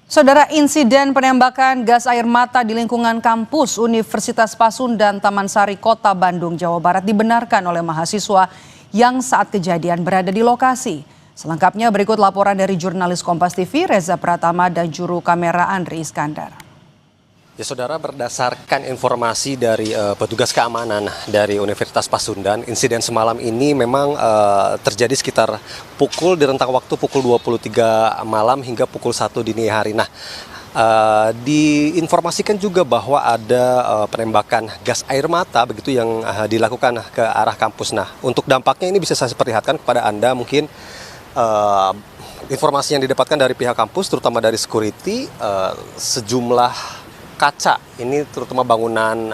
Saudara, insiden penembakan gas air mata di lingkungan kampus Universitas Pasundan Taman Sari Kota Bandung, Jawa Barat dibenarkan oleh mahasiswa yang saat kejadian berada di lokasi. Selengkapnya berikut laporan dari jurnalis Kompas TV Reza Pratama dan juru kamera Andri Iskandar. Ya saudara, berdasarkan informasi dari petugas keamanan dari Universitas Pasundan, insiden semalam ini memang terjadi sekitar di rentang waktu pukul 23 malam hingga pukul 1 dini hari. Nah, diinformasikan juga bahwa ada penembakan gas air mata begitu yang dilakukan ke arah kampus. Nah, untuk dampaknya ini bisa saya perlihatkan kepada Anda mungkin informasi yang didapatkan dari pihak kampus terutama dari security, sejumlah kaca ini terutama bangunan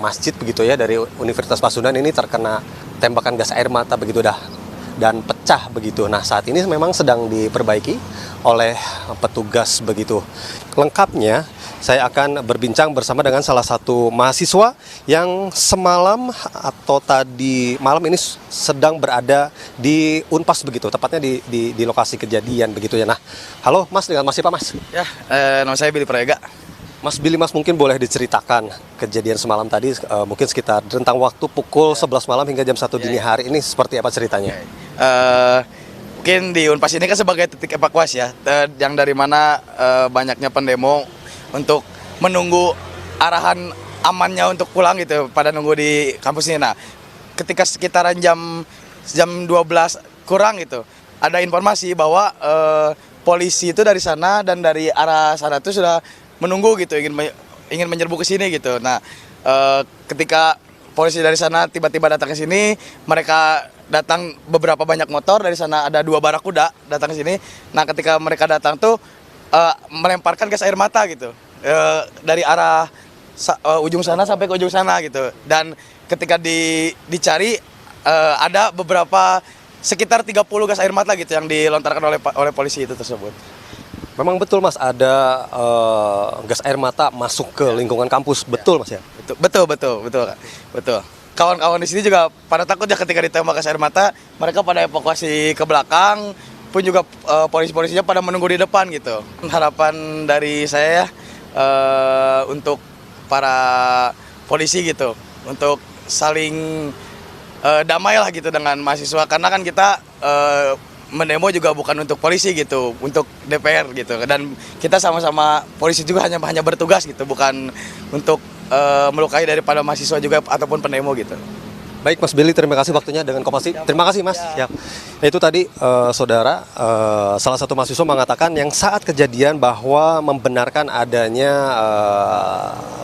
masjid begitu ya dari Universitas Pasundan ini terkena tembakan gas air mata begitu dan pecah begitu. Nah, saat ini memang sedang diperbaiki oleh petugas begitu. Lengkapnya saya akan berbincang bersama dengan salah satu mahasiswa yang semalam atau tadi malam ini sedang berada di Unpas begitu, tepatnya di lokasi kejadian begitu ya. Nah, halo Mas, dengan Mas siapa Mas? Ya, nama saya Billy Prayega. Mas Billy, Mas mungkin boleh diceritakan kejadian semalam tadi, mungkin sekitar rentang waktu pukul 11 malam hingga jam 1 dini hari ini seperti apa ceritanya? Mungkin di Unpas ini kan sebagai titik evakuasi ya, yang dari mana banyaknya pendemo untuk menunggu arahan amannya untuk pulang gitu, pada nunggu di kampus ini. Nah, ketika sekitaran jam 12 kurang gitu, ada informasi bahwa polisi itu dari sana dan dari arah sana itu sudah menunggu gitu, ingin menyerbu ke sini gitu. Nah, ketika polisi dari sana tiba-tiba datang ke sini, mereka datang beberapa banyak motor dari sana, ada 2 barakuda datang ke sini. Nah, ketika mereka datang tuh melemparkan gas air mata gitu, dari arah ujung sana sampai ke ujung sana gitu. Dan ketika dicari ada beberapa sekitar 30 gas air mata gitu yang dilontarkan oleh polisi itu tersebut. Memang betul Mas, ada gas air mata masuk ke lingkungan kampus, betul Mas ya? Betul. Kawan-kawan di sini juga pada takut ya ketika ditembak gas air mata, mereka pada evakuasi ke belakang, pun juga polisi-polisinya pada menunggu di depan gitu. Harapan dari saya untuk para polisi gitu, untuk saling damai lah gitu dengan mahasiswa, karena kan kita mendemo juga bukan untuk polisi gitu, untuk DPR gitu, dan kita sama-sama polisi juga hanya bertugas gitu, bukan untuk melukai daripada mahasiswa juga ataupun pendemo gitu. Baik Mas Billy, terima kasih waktunya dengan Kompas TV. Terima kasih Mas. Ya. Itu tadi saudara, salah satu mahasiswa mengatakan yang saat kejadian bahwa membenarkan adanya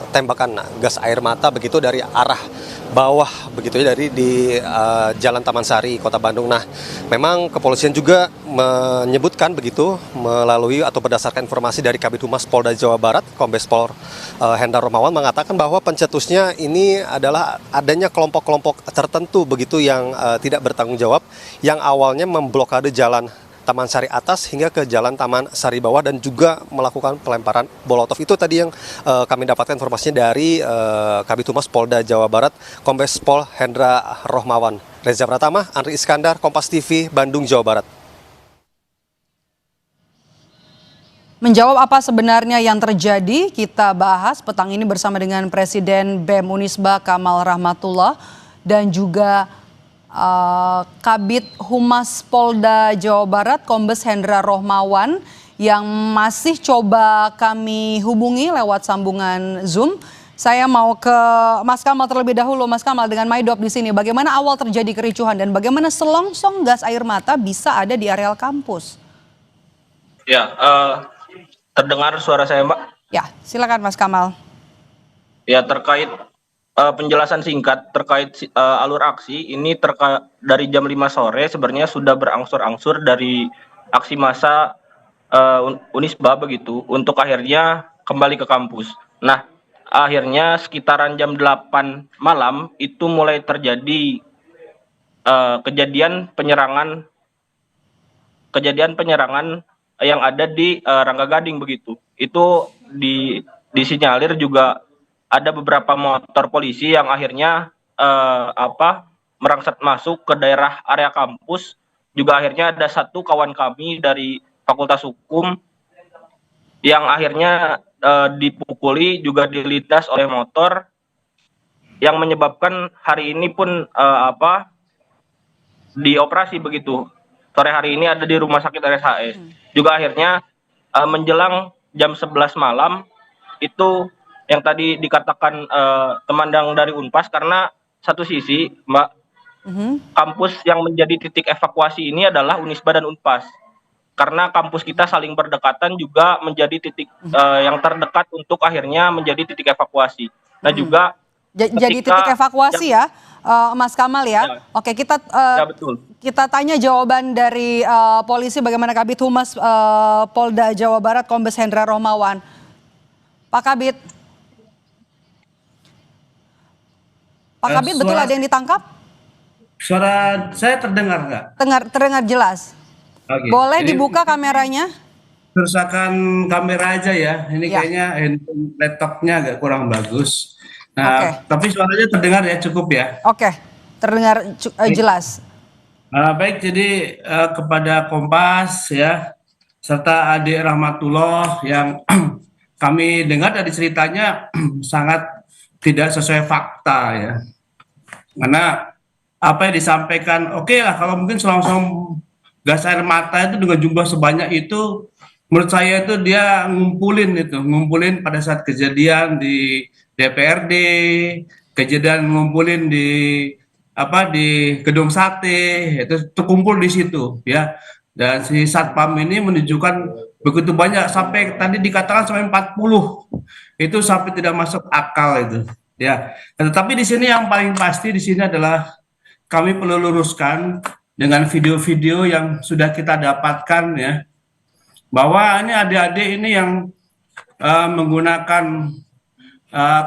tembakan gas air mata begitu dari arah bawah begitu ya, dari di Jalan Taman Sari Kota Bandung. Nah, memang kepolisian juga menyebutkan begitu melalui atau berdasarkan informasi dari Kabid Humas Polda Jawa Barat, Kombes Pol Hendra Rohmawan mengatakan bahwa pencetusnya ini adalah adanya kelompok-kelompok tertentu begitu yang tidak bertanggung jawab, yang awalnya memblokade jalan Taman Sari atas hingga ke Jalan Taman Sari bawah dan juga melakukan pelemparan molotov. Itu tadi yang kami dapatkan informasinya dari Kabid Humas Polda Jawa Barat, Kombes Pol Hendra Rohmawan. Reza Pratama, Andri Iskandar, Kompas TV, Bandung, Jawa Barat. Menjawab apa sebenarnya yang terjadi, kita bahas petang ini bersama dengan Presiden BEM Unisba Kamal Rahmatullah dan juga Kabid Humas Polda Jawa Barat Kombes Hendra Rohmawan yang masih coba kami hubungi lewat sambungan Zoom. Saya mau ke Mas Kamal terlebih dahulu. Mas Kamal, dengan Maidop di sini, bagaimana awal terjadi kericuhan dan bagaimana selongsong gas air mata bisa ada di areal kampus? Ya, terdengar suara saya, Mbak? Ya, silakan Mas Kamal. Ya, terkait penjelasan singkat terkait alur aksi ini dari jam 5 sore sebenarnya sudah berangsur-angsur dari aksi massa Unisba begitu untuk akhirnya kembali ke kampus. Nah, akhirnya sekitaran jam 8 malam itu mulai terjadi kejadian penyerangan yang ada di Rangga Gading begitu. Itu disinyalir juga ada beberapa motor polisi yang akhirnya merangsek masuk ke daerah area kampus. Juga akhirnya ada satu kawan kami dari Fakultas Hukum yang akhirnya dipukuli juga dilindas oleh motor yang menyebabkan hari ini pun dioperasi begitu. Sore hari ini ada di rumah sakit RSHS. Juga akhirnya menjelang jam 11 malam itu yang tadi dikatakan temandang dari Unpas, karena satu sisi Mbak, kampus yang menjadi titik evakuasi ini adalah Unisba dan Unpas. Karena kampus kita saling berdekatan juga menjadi titik yang terdekat untuk akhirnya menjadi titik evakuasi. Nah juga Jadi titik evakuasi ya, Mas Kamal ya. Ya. Oke, kita Ya betul. kita tanya jawaban dari polisi bagaimana Kabid Humas Polda Jawa Barat Kombes Hendra Romawan. Pak Kabid, betul ada yang ditangkap? Suara saya terdengar nggak? Terdengar jelas. Oke. Boleh Ini dibuka kameranya? kerusakan kamera aja ya. Ini Ya. kayaknya handphone laptopnya agak kurang bagus. Nah, Oke. tapi suaranya terdengar ya, cukup ya. Oke, terdengar jelas. Baik, jadi kepada Kompas ya, serta Adik Rahmatullah yang kami dengar dari ceritanya sangat tidak sesuai fakta ya. Karena apa yang disampaikan, oke lah kalau mungkin selongsong gas air mata itu dengan jumlah sebanyak itu, menurut saya itu dia ngumpulin pada saat kejadian di DPRD, kejadian ngumpulin di gedung sate, itu terkumpul di situ ya. Dan si satpam ini menunjukkan begitu banyak, sampai tadi dikatakan sampai 40, itu sampai tidak masuk akal itu ya. Tetapi di sini yang paling pasti di sini adalah kami perlu luruskan dengan video-video yang sudah kita dapatkan ya, bahwa ini adik-adik ini yang menggunakan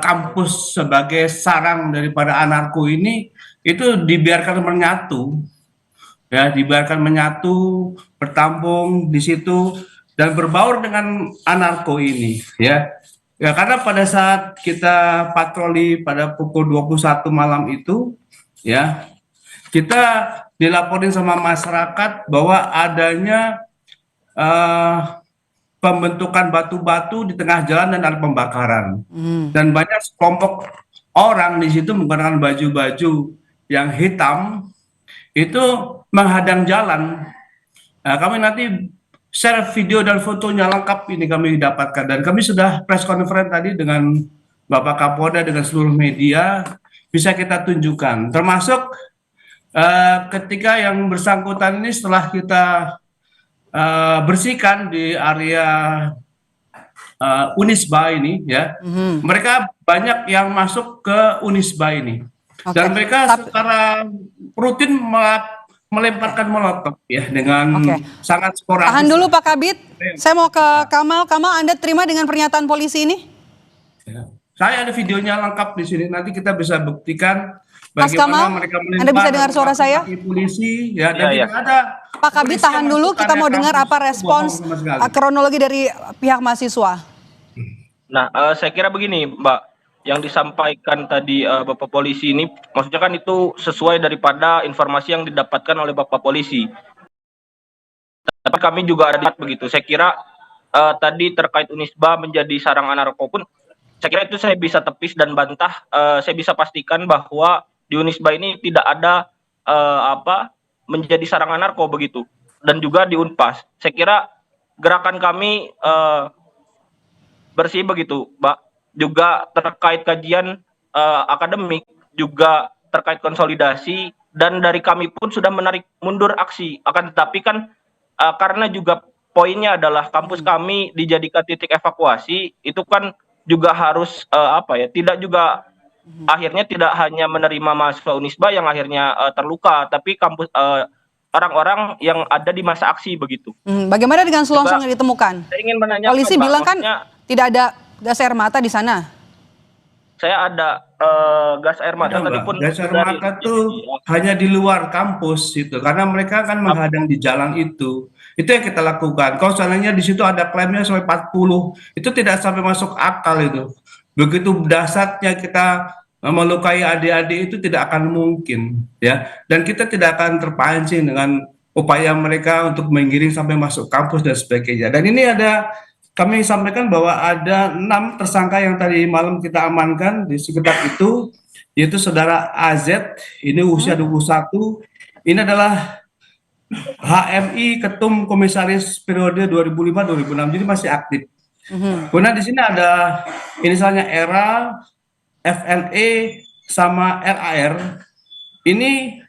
kampus sebagai sarang daripada anarko ini, itu dibiarkan menyatu ya, bertampung di situ dan berbaur dengan anarko ini ya. Ya, karena pada saat kita patroli pada pukul 21 malam itu ya, kita dilaporin sama masyarakat bahwa adanya pembentukan batu-batu di tengah jalan dan ada pembakaran. Dan banyak kelompok orang di situ menggunakan baju-baju yang hitam itu menghadang jalan. Nah, kami nanti share video dan fotonya lengkap ini kami dapatkan, dan kami sudah press conference tadi dengan Bapak Kapolda dengan seluruh media, bisa kita tunjukkan, termasuk ketika yang bersangkutan ini setelah kita bersihkan di area Unisba ini ya, mereka banyak yang masuk ke Unisba ini. Dan mereka secara rutin melemparkan molotov ya dengan sangat sporadis. Tahan dulu Pak Kabid, saya mau ke Kamal. Kamal, Anda terima dengan pernyataan polisi ini? Ya. Saya ada videonya lengkap di sini, nanti kita bisa buktikan Mas Kamal, mereka melempar. Anda bisa dengar suara saya? Polisi ya, dan Ya, tidak ada. Pak Kabid, tahan dulu, kita mau dengar apa respons kronologi dari pihak mahasiswa. Nah, saya kira begini, Mbak, yang disampaikan tadi Bapak Polisi ini, maksudnya kan itu sesuai daripada informasi yang didapatkan oleh Bapak Polisi. Tapi kami juga ada begitu. Saya kira tadi terkait Unisba menjadi sarang anarko pun, saya kira itu saya bisa tepis dan bantah. Saya bisa pastikan bahwa di Unisba ini tidak ada menjadi sarang anarko begitu. Dan juga di Unpas. Saya kira gerakan kami bersih begitu, Mbak. Juga terkait kajian akademik, juga terkait konsolidasi, dan dari kami pun sudah menarik mundur aksi. Akan tetapi kan karena juga poinnya adalah kampus kami dijadikan titik evakuasi, itu kan juga harus tidak juga akhirnya tidak hanya menerima mahasiswa Unisba yang akhirnya terluka, tapi kampus orang-orang yang ada di masa aksi begitu. Bagaimana dengan selongsong yang ditemukan? Saya ingin menanyakan, polisi Pak, bilang kan tidak ada gas air mata di sana. Saya ada gas air mata tadi pun. Gas air mata itu hanya di luar kampus itu, karena mereka kan menghadang di jalan itu. Itu yang kita lakukan. Kalau seandainya di situ ada klaimnya sampai 40, itu tidak sampai masuk akal itu. Begitu dahsyatnya kita melukai adik-adik itu tidak akan mungkin ya. Dan kita tidak akan terpancing dengan upaya mereka untuk menggiring sampai masuk kampus dan sebagainya. Dan ini ada kami sampaikan bahwa ada 6 tersangka yang tadi malam kita amankan di sekitar itu, yaitu saudara AZ, ini usia 21, ini adalah HMI Ketum Komisaris periode 2005-2006, jadi masih aktif. Kemudian di sini ada inisialnya ERA, FNE, sama RAR. Ini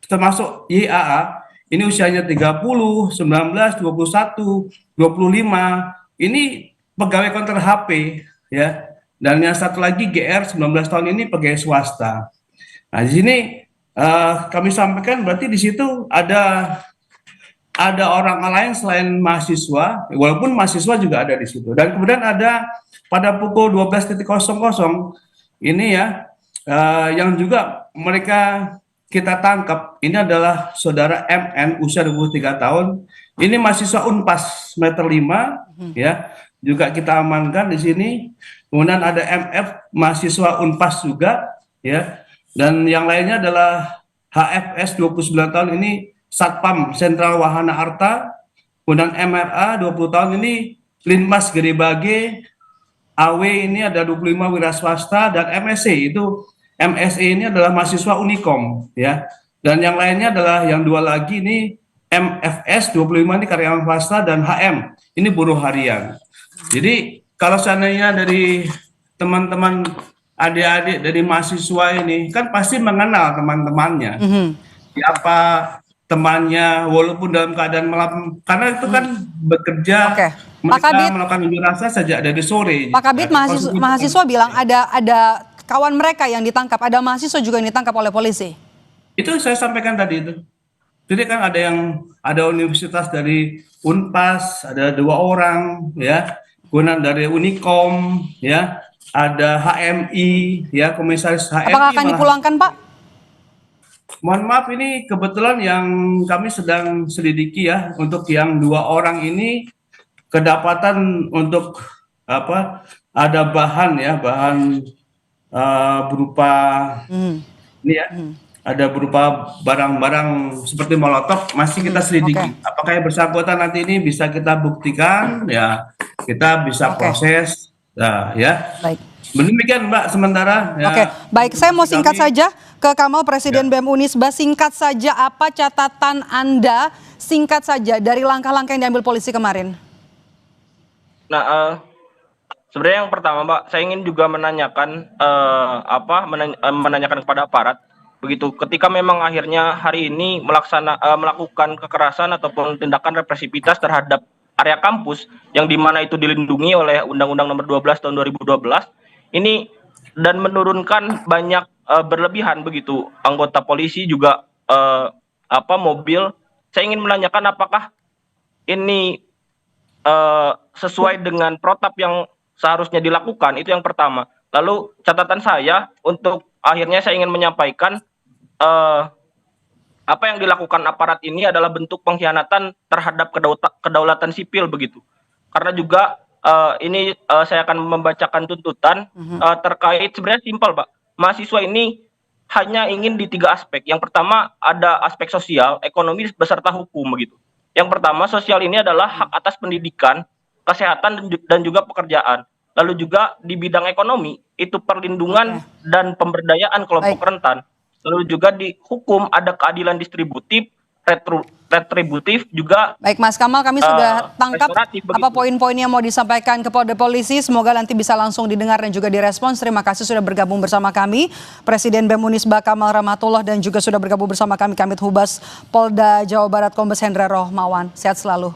termasuk YAA, ini usianya 30, 19, 21, 25. Ini pegawai konter HP ya. Dan yang satu lagi GR 19 tahun ini pegawai swasta. Nah, di sini kami sampaikan berarti di situ ada orang lain selain mahasiswa, walaupun mahasiswa juga ada di situ. Dan kemudian ada pada pukul 12.00 ini ya, yang juga mereka kita tangkap, ini adalah saudara MN usia 23 tahun, ini mahasiswa Unpas semester 5 ya, juga kita amankan di sini. Kemudian ada MF mahasiswa Unpas juga ya, dan yang lainnya adalah HFS 29 tahun, ini Satpam Sentral Wahana Arta. Kemudian MRA 20 tahun, ini Linmas Gede Bage. AW ini ada 25 wira swasta, dan MSC itu ini adalah mahasiswa Unikom ya. Dan yang lainnya adalah yang 2 lagi ini MFS 25 ini karyawan swasta, dan HM ini buruh harian. Jadi kalau seandainya dari teman-teman adik-adik dari mahasiswa ini kan pasti mengenal teman-temannya. Siapa temannya, walaupun dalam keadaan malam, karena itu kan bekerja, mereka melakukan unjuk rasa sejak dari sore. Pak Kabit, mahasiswa bilang ada kawan mereka yang ditangkap, ada mahasiswa juga yang ditangkap oleh polisi. Itu saya sampaikan tadi itu. Jadi kan ada universitas dari Unpas, ada 2 orang ya, kemudian dari Unikom ya, ada HMI ya, komisaris HMI. Apakah akan dipulangkan, Pak? Mohon maaf, ini kebetulan yang kami sedang selidiki ya, untuk yang 2 orang ini kedapatan untuk ada bahan ya, berupa ini ya, ada berupa barang-barang seperti molotov, masih kita selidiki. Apakah yang bersangkutan nanti ini bisa kita buktikan ya, kita bisa proses ya. Baik. Demikian Mbak sementara ya. Baik, saya mau singkat saja ke Kamal, Presiden BEM Unisba, singkat saja apa catatan Anda, singkat saja dari langkah-langkah yang diambil polisi kemarin. Nah, sebenarnya yang pertama, Mbak, saya ingin juga menanyakan menanyakan kepada aparat, begitu ketika memang akhirnya hari ini melakukan kekerasan ataupun tindakan represivitas terhadap area kampus yang dimana itu dilindungi oleh Undang-Undang Nomor 12 Tahun 2012 ini, dan menurunkan banyak berlebihan begitu anggota polisi juga mobil. Saya ingin menanyakan apakah ini sesuai dengan protap yang seharusnya dilakukan, itu yang pertama. Lalu catatan saya untuk akhirnya saya ingin menyampaikan apa yang dilakukan aparat ini adalah bentuk pengkhianatan terhadap kedaulatan sipil begitu. Karena juga ini saya akan membacakan tuntutan terkait, sebenarnya simpel Pak. Mahasiswa ini hanya ingin di 3 aspek. Yang pertama ada aspek sosial, ekonomi beserta hukum begitu. Yang pertama sosial ini adalah hak atas pendidikan, kesehatan dan juga pekerjaan. Lalu juga di bidang ekonomi itu perlindungan dan pemberdayaan kelompok rentan. Lalu juga di hukum ada keadilan distributif, retributif juga. Baik Mas Kamal, kami sudah tangkap apa poin-poin yang mau disampaikan kepada polisi. Semoga nanti bisa langsung didengar dan juga direspons. Terima kasih sudah bergabung bersama kami Presiden BEM Unisba Kamal Rahmatullah, dan juga sudah bergabung bersama kami Kamit Humas Polda Jawa Barat Kombes Hendra Rohmawan. Sehat selalu.